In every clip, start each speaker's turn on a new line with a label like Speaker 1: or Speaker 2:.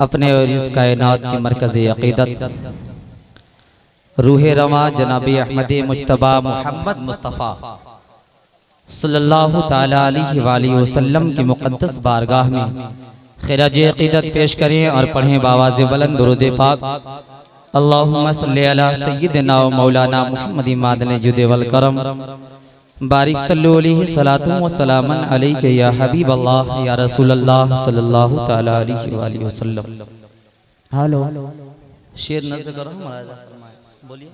Speaker 1: अपने और इस कायनात की मरकज़ अक़ीदत रूह रवा जनाबी अहमद मुज्तबा मोहम्मद मुस्तफ़ा सल्लल्लाहु ताला अलैहि वसल्लम की मुक़द्दस बारगाह में खिराज अक़ीदत पेश करें और पढ़ें बावाज़ बुलंद दुरूद पाक। अल्लाहुम्मा सल्लि अला सय्यिदिना व मौलाना मुहम्मद मादन जुद वल करम बारिक सल्लु अलैहि सलातु व सलामन अलैका या हबीब अल्लाह या रसूल अल्लाह सल्लल्लाहु ताला अलैहि वसल्लम।
Speaker 2: हेलो,
Speaker 1: शेर नज़र करो महाराज, बोलिए।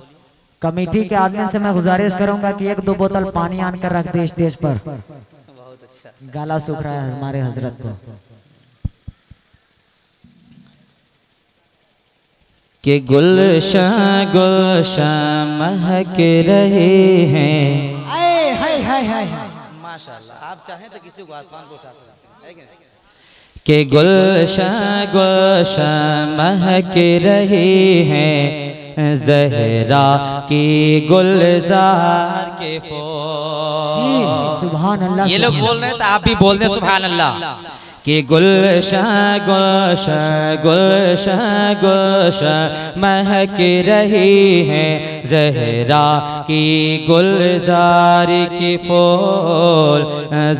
Speaker 2: कमेटी के आदमी से मैं गुजारिश करूंगा कि एक दो बोतल पानी आनकर रख दे स्टेज पर।
Speaker 1: बहुत अच्छा,
Speaker 2: गला सूख रहा है हमारे हजरत को।
Speaker 1: कि गुलशन गुलशन महक रहे हैं। माशाल्लाह, आप चाहें तो किसी को आसमान को उठा सकते हैं कि गुलशन गुलशन महक रहे हैं ज़हरा की गुलजार के फूल।
Speaker 2: सुभान अल्लाह।
Speaker 1: ये लोग बोल रहे हैं तो आप भी बोल दें सुभान अल्लाह। कि गुलशन गुलशन गुलशन गुलशन महक रही हैं ज़हरा की गुलजार की फूल,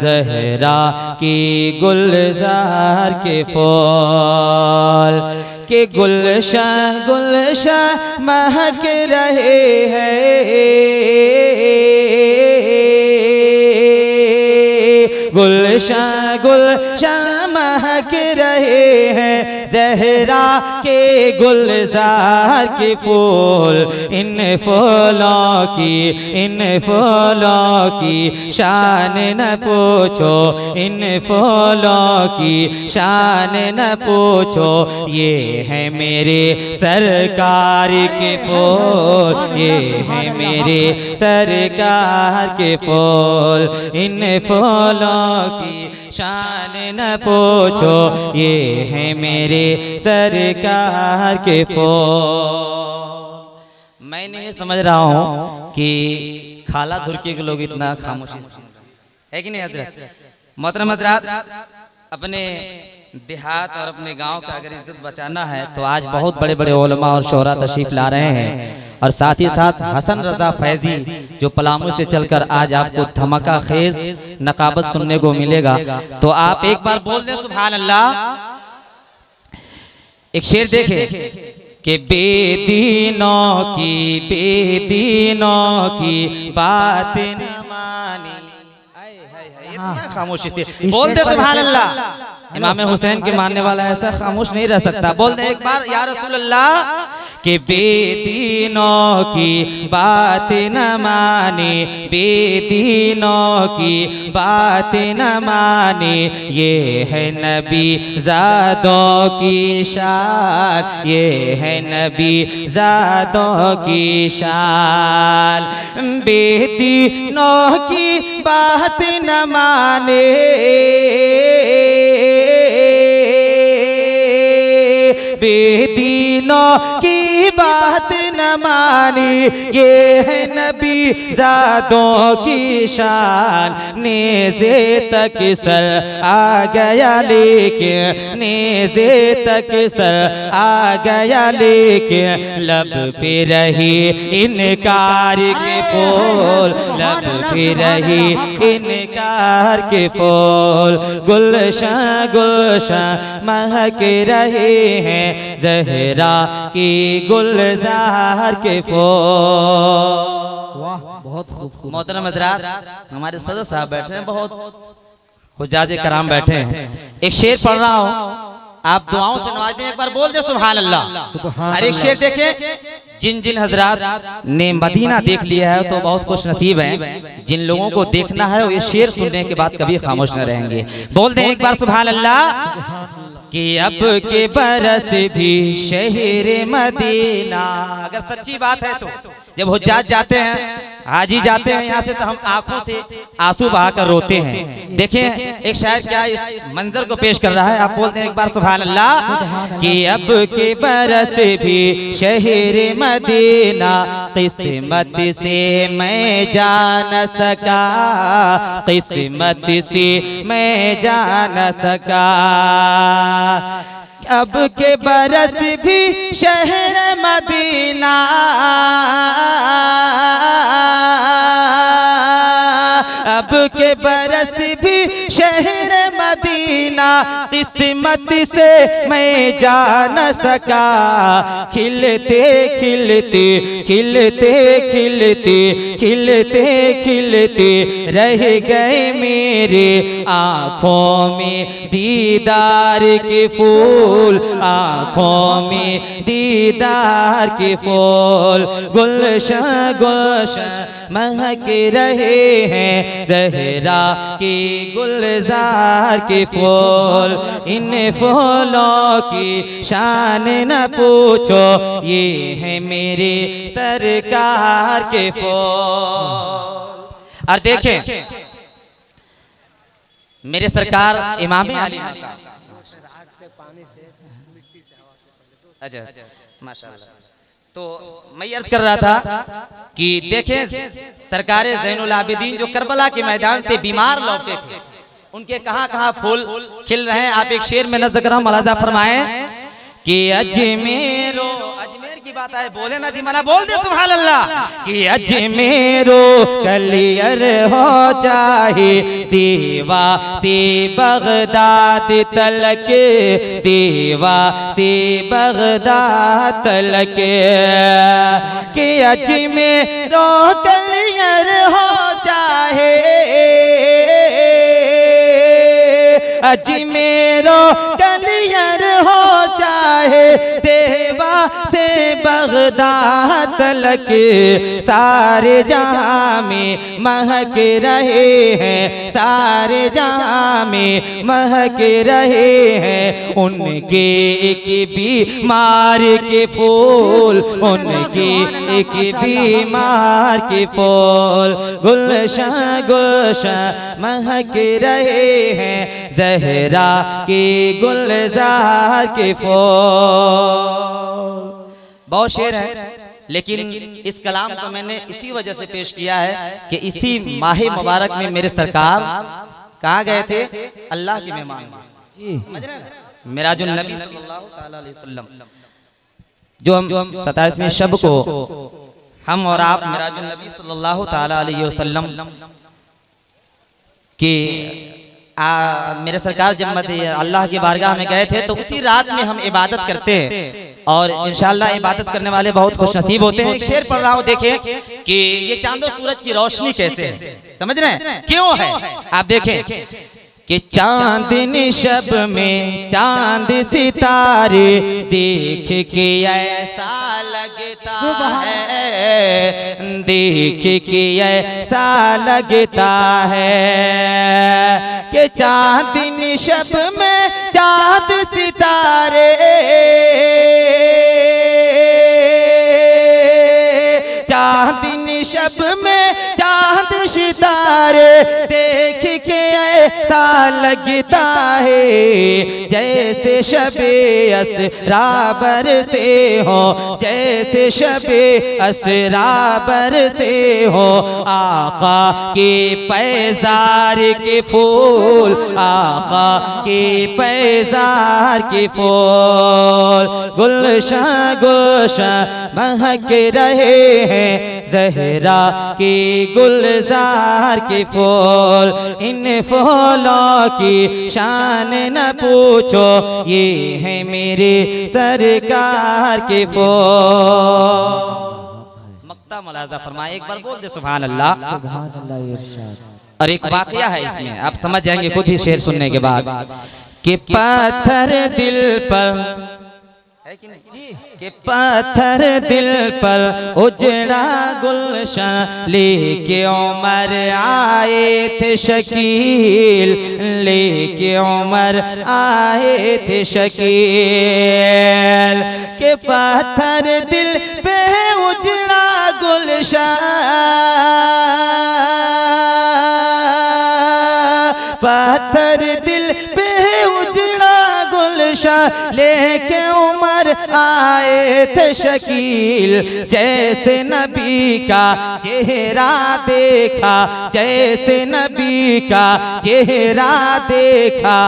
Speaker 1: ज़हरा की गुलजार के फूल। कि गुलशन गुलशन महक रहे हैं, गुलशन गुलशन महक रहे हैं ज़हरा के गुलजार के फूल। इन फूलों की शान न पूछो, इन फूलों की शान न पूछो। ये है मेरे सरकार के फूल, ये है मेरे सरकार के फूल। इन फूलों की शान न पूछो, ये है मेरे सरकार के फूल। मैं नहीं समझ रहा हूँ कि खाला धुरके के लोग इतना खामोशी है कि नहीं हजरत। मोहतरम हजरात, अपने देहात और अपने गांव का अगर इज्जत बचाना है तो आज बहुत बड़े बड़े उलमा और शोहरा तशरीफ ला रहे हैं। और साथ ही साथ हसन रजा फैजी जो पलामू से चलकर आज आपको धमाका खेज नकाबत सुनने को मिलेगा। तो आप एक बार बोल दें सुभान अल्लाह। एक शेर देखे कि बेदीनों की बात न मानी। इतना खामोशी से बोल दे सुभान अल्लाह। इमाम हुसैन के मानने वाला ऐसा खामोश नहीं रह सकता। बोल दे एक बार या रसूल अल्लाह। कि बेदीनों की बात न मानी, बेदीनों की बात न मानी। ये है नबी ज़ादों की शान, ये है नबी ज़ादों की शान। बेदीनों की बात न माने, बेदीनों की बात न मानी। ये है नबी ज़ादों की शान। नेज़े तक सर आ गया लेकिन, नेज़े तक सर आ गया लेकिन लब पे रही इनकार के फूल, लब पे रही इनकार के फूल। गुलशन गुलशन महक रहे हैं ज़हरा की गुलजार के फूल।
Speaker 2: वाह, बहुत खूबसूरत।
Speaker 1: मोहतरम हज़रात, हमारे सदर साहब बैठे हैं, बहुत हुज्जाज कराम बैठे हैं। एक शेर पढ़ रहा हूँ, आप दुआओं से नवाज दें। एक बार बोल दे सुभान अल्लाह। और एक शेर देखे, जिन जिन हजरात ने मदीना देख लिया है तो बहुत खुश नसीब हैं। जिन लोगों को देखना है वो ये शेर सुनने के बाद कभी खामोश न रहेंगे। बोल दें एक बार सुभान अल्लाह। कि अब के बरस भी शहर मदीना। अगर सच्ची बात है तो जब हुज्जाज जाते हैं, हाजी जाते हैं यहाँ से, तो हम आंखों से आंसू बहाकर रोते हैं। देखें एक शायर क्या इस मंजर को पेश कर रहा है। आप बोलते हैं एक बार सुभान अल्लाह। कि अब के बरस भी शहर मदीना, किस्मत से मैं जा न सका, किस्मत से मैं जा न सका। अब के बरस भी शहर मदीना, अब के बरस भी शहर मदीना, किस्मत से मैं जा न सका। खिलते खिलते खिलते खिलते खिलते खिलते रह गए मेरे आँखों में दीदार के फूल, आँखों में दीदार के फूल। गुलशन गुलशन महक रहे हैं ज़हरा के गुलजार के फूल। इन फूलों की शान न पूछो, ये है मेरे सरकार के फूल। और देखें मेरे सरकार इमाम आली, अच्छा माशाअल्लाह। तो मैं अर्ज कर रहा था कि देखें सरकार ज़ैनुल आबिदीन जो करबला के मैदान से बीमार लौटे थे, उनके कहां कहां फूल खिल रहे हैं। आप एक शेर में नज़र करो, मुलाज़ा फरमाएं कि अजमेरो, अजमेर की बात आए बोले ना दीवाना बोल दे सुभान अल्लाह। कि अजमेरो कलियर हो चाहे दीवा से बगदाद तलक, दीवा से बगदाद तलक। कि अजमेरो कलियर हो चाहे, अजमेरो कलियर हो चाहे देवा से बगदाद तलक, सारे जहां में महक रहे हैं, सारे जहां में महक रहे हैं। उनके एक बीमार के फूल, उनके एक बीमार के फूल। गुलशन गुलशन महक रहे हैं ज़हरा के गुलजार के फूल। बहुत शेर है, लेकिन इस कलाम को मैंने इसी वजह से पेश किया है कि इसी माह मुबारक में मेरे सरकार कहाँ गए थे? अल्लाह के मेहमान मिराजुन नबी सल्लल्लाहु अलैहि वसल्लम, जो हम 27वें शब को हम और आप मिराजुन नबी सल्लल्लाहु अलैहि वसल्लम कि मेरे सरकार जब अल्लाह की बारगाह में गए थे तो उसी रात में हम इबादत करते हैं और इंशाअल्लाह इबादत करने वाले बहुत खुशनसीब होते हैं। एक शेर पढ़ रहा हूँ, देखें कि ये चांदो सूरज की रोशनी कैसे है, समझ रहे हैं क्यों है? आप देखें कि चांदनी शब में चांद सितारे देख के ऐसा लगता है, देख के ऐसा लगता है कि चांदनी शब में चांद सितारे, चांदनी शब में चांद सितारे देख के ऐसा लगता है जैसे शबे असरा बरसे हो, जैसे शबे असरा बरसे हो। आका के पैजार के फूल, आका के पैजार के फूल। गुलशन गुलशन महक रहे हैं ज़हरा के गुलजार के फूल। इन फूलों की शान न पूछो, ये है मेरे सरकार के फूल। मक्ता मुलाज़ा फरमाए, एक बार बोल दे सुभान अल्लाह।
Speaker 2: सुभान अल्लाह इरशाद।
Speaker 1: और एक वाकया है इसमें, आप समझ जाएंगे खुद ही शेर सुनने के बाद कि पत्थर दिल पर है कि नहीं, कि पत्थर दिल पर उजड़ा गुलशन लेके उमर आए थे शकील, लेके उमर आए थे शकील। के पत्थर दिल पे उजड़ा गुलशन, पत्थर दिल पे उजड़ा गुलशन लेके उमर आए थे शकील, जैसे नबी का चेहरा देखा, जैसे नबी का चेहरा देखा,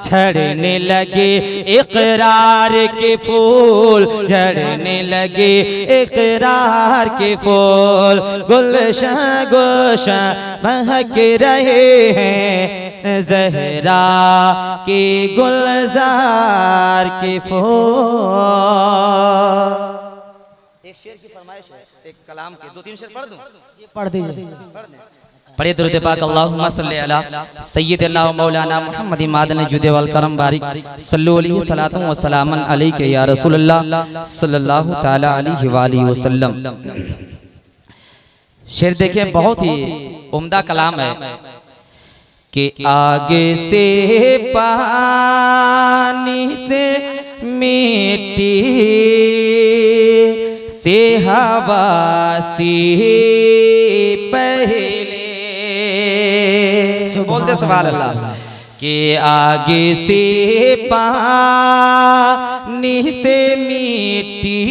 Speaker 1: झड़ने लगे इकरार के फूल, झड़ने लगे इकरार के फूल, गुलशन गुलशन महक रहे हैं ज़हरा के गुलजार के फूल। एक शेर की फरमाइश है, एक कलाम के 2-3 शेर पढ़ दूं?
Speaker 2: पढ़ दीजिए।
Speaker 1: पढ़े दुरूद पाक अल्लाहुम्मा सल्ली अला सय्यिदिना व मौलाना मुहम्मद मादन जुदे वल करम बारिक सल्लु अलैहि सलातु व सलामन अलैका या रसूलल्लाह सल्लल्लाहु तआला अलैहि व आलिहि वसल्लम। शेर देखिए, बहुत ही उम्दा कलाम है कि आगे से पानी से मिट्टी से हवा से पहले, बोलते सुभान अल्लाह, कि आगे से पानी से मिट्टी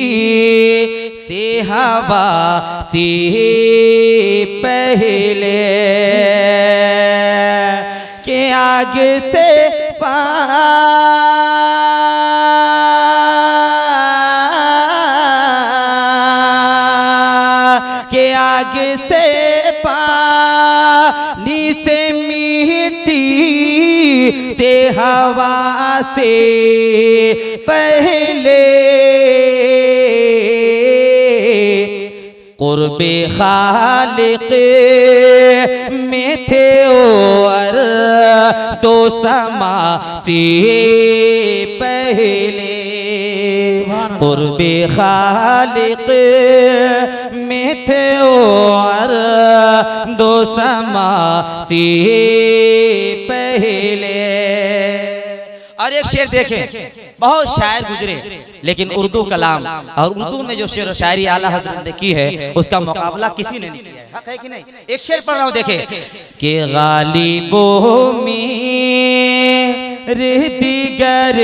Speaker 1: से हवा से पहले, के आगे से के आगे से पानी से मिट्टी से हवा से पहले, कुर्बे खालिक में थे और तो समा से पहले, कुर्बे खालिक में थे और दो समा से पहले। और एक शेर देखें, बहुत शायर गुजरे लेकिन उर्दू कलाम और उर्दू में जो शेर और शायरी आला हज़रत ने की है उसका मुकाबला किसी ने नहीं किया है। हक है कि नहीं? एक शेर पढ़ रहा हूं, देखे कि गालिबों में दिगर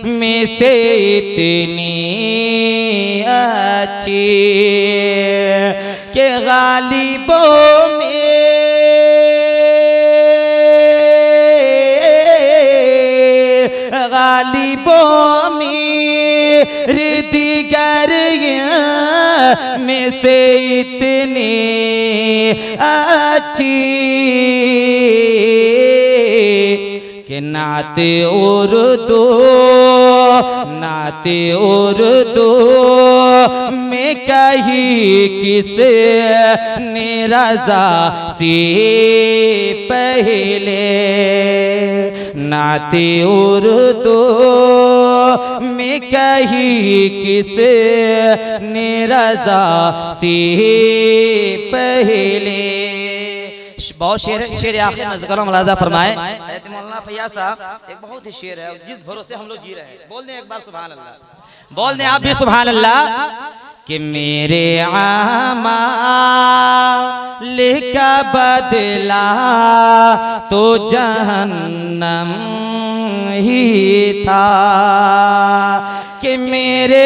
Speaker 1: में से इतनी अच्छी, के गालिबों में गालिबों मेरे दिगर में से इतनी अच्छी, कि नाते उर्दू नाते उर्दू में कही किस ने रज़ा से पहले, नाते उर्दू में कही किस ने रज़ा से पहले। बहुत शेर आखिर नज़र मुलाज़ा फरमाए मौलाना फैयाज़ साहब, एक बहुत ही शेर है जिस भरोसे हम लोग जी रहे हैं। बोल दें एक बार सुभान अल्लाह, बोल दें आप भी सुभान अल्लाह, कि मेरे आमाल का बदला तो जहन्नम ही था, कि मेरे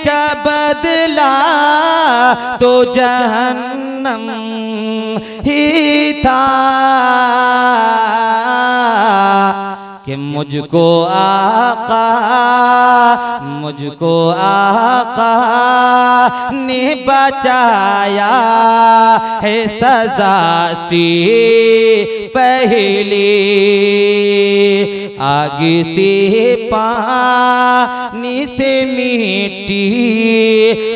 Speaker 1: का बदला तो जहन्नम ही था, कि मुझको आका ने बचाया है सजा से पहले, आगे से पानी से मिट्टी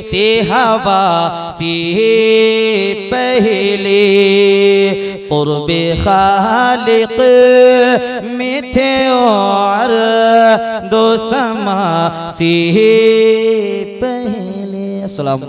Speaker 1: से हवा से पहले, कुर्बे खालिक में थे और दो समा से पहले। अस्सलाम।